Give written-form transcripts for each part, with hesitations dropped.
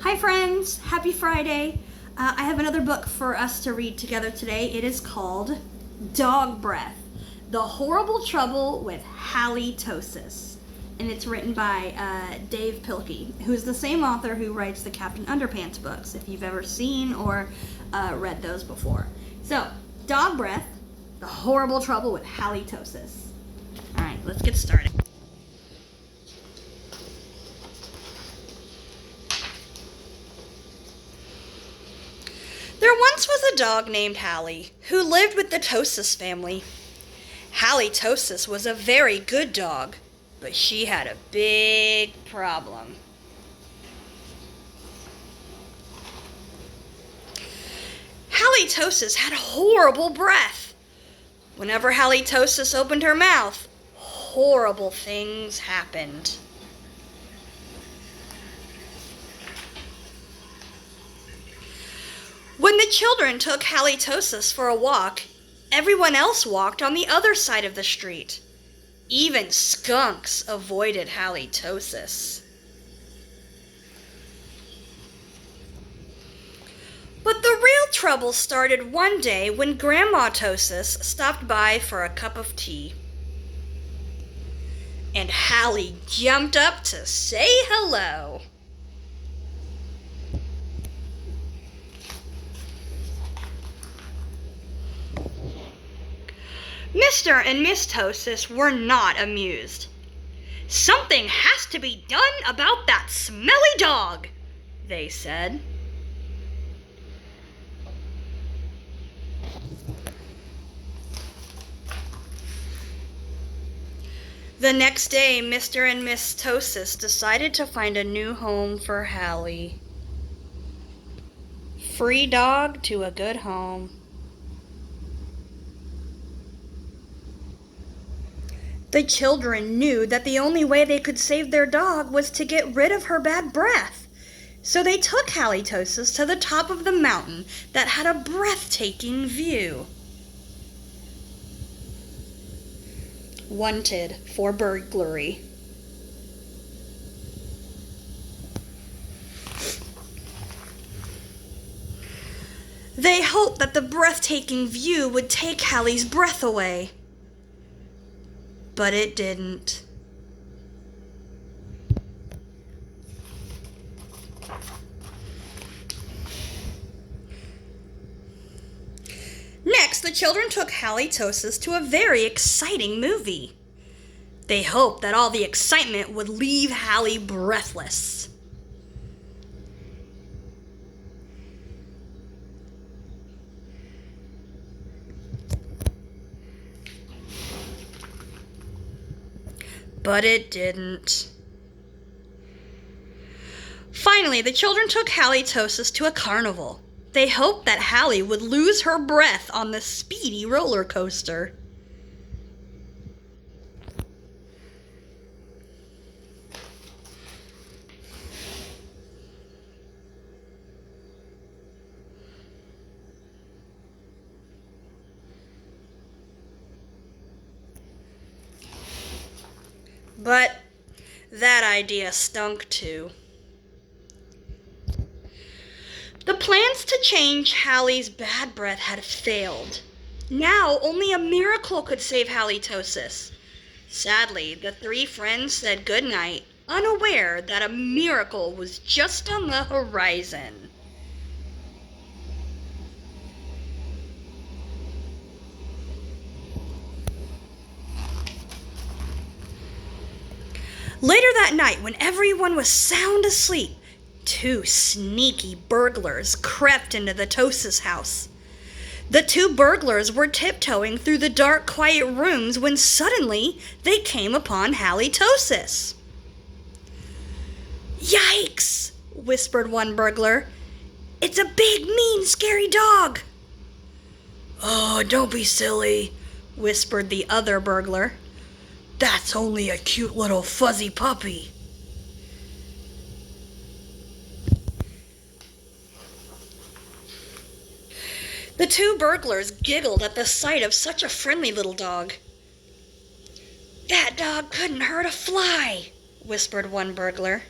Hi friends, happy Friday. I have another book for us to read together today. It is called Dog Breath, The Horrible Trouble with Hally Tosis. And it's written by Dav Pilkey, who's the same author who writes the Captain Underpants books, if you've ever seen or read those before. So, Dog Breath, The Horrible Trouble with Hally Tosis. Alright, let's get started. There once was a dog named Hally, who lived with the Tosis family. Hally Tosis was a very good dog, but she had a big problem. Hally Tosis had horrible breath. Whenever Hally Tosis opened her mouth, horrible things happened. When the children took Hally Tosis for a walk, everyone else walked on the other side of the street. Even skunks avoided Hally Tosis. But the real trouble started one day when Grandma Tosis stopped by for a cup of tea. And Hally jumped up to say hello. Mr. and Miss Tosis were not amused. "Something has to be done about that smelly dog," they said. The next day, Mr. and Miss Tosis decided to find a new home for Hally. Free dog to a good home. The children knew that the only way they could save their dog was to get rid of her bad breath. So they took Hally Tosis to the top of the mountain that had a breathtaking view. Wanted for burglary. They hoped that the breathtaking view would take Hally's breath away. But it didn't. Next, the children took Hally Tosis to a very exciting movie. They hoped that all the excitement would leave Hally breathless. But it didn't. Finally, the children took Hally Tosis to a carnival. They hoped that Hally would lose her breath on the speedy roller coaster. But that idea stunk too. The plans to change Hally's bad breath had failed. Now only a miracle could save Hally Tosis. Sadly, the three friends said goodnight, unaware that a miracle was just on the horizon. Later that night, when everyone was sound asleep, two sneaky burglars crept into the Tosis house. The two burglars were tiptoeing through the dark, quiet rooms when suddenly they came upon Hally Tosis. "Yikes!" whispered one burglar. "It's a big, mean, scary dog." "Oh, don't be silly," whispered the other burglar. "That's only a cute little fuzzy puppy." The two burglars giggled at the sight of such a friendly little dog. "That dog couldn't hurt a fly," whispered one burglar.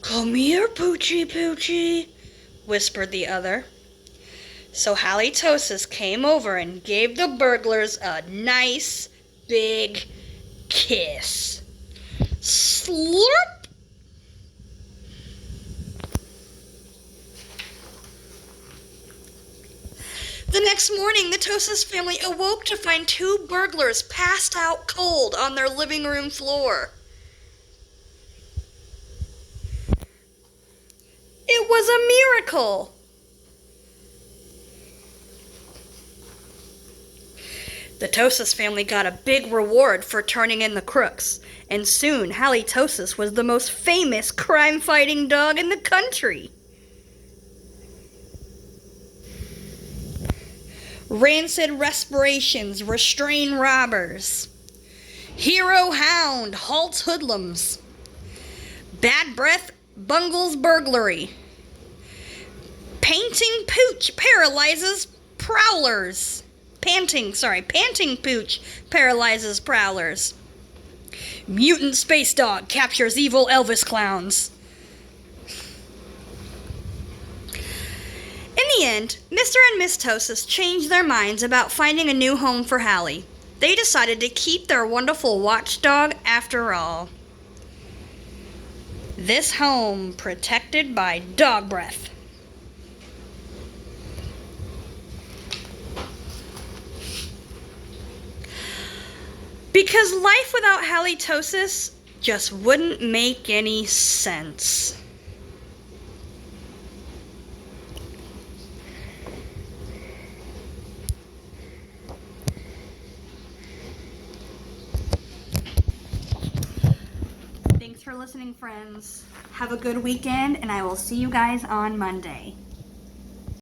"Come here, Poochie Poochie," whispered the other. So Hally Tosis came over and gave the burglars a nice big kiss. Slurp! The next morning, the Tosis family awoke to find two burglars passed out cold on their living room floor. It was a miracle! The Tosis family got a big reward for turning in the crooks, and soon Hally Tosis was the most famous crime-fighting dog in the country. Rancid respirations restrain robbers. Hero hound halts hoodlums. Bad breath bungles burglary. Panting pooch paralyzes prowlers. Panting pooch paralyzes prowlers. Mutant space dog captures evil Elvis clowns. In the end, Mr. and Miss Tosis changed their minds about finding a new home for Hally. They decided to keep their wonderful watchdog after all. This home protected by dog breath. Because life without Hally Tosis just wouldn't make any sense. Thanks for listening, friends. Have a good weekend, and I will see you guys on Monday.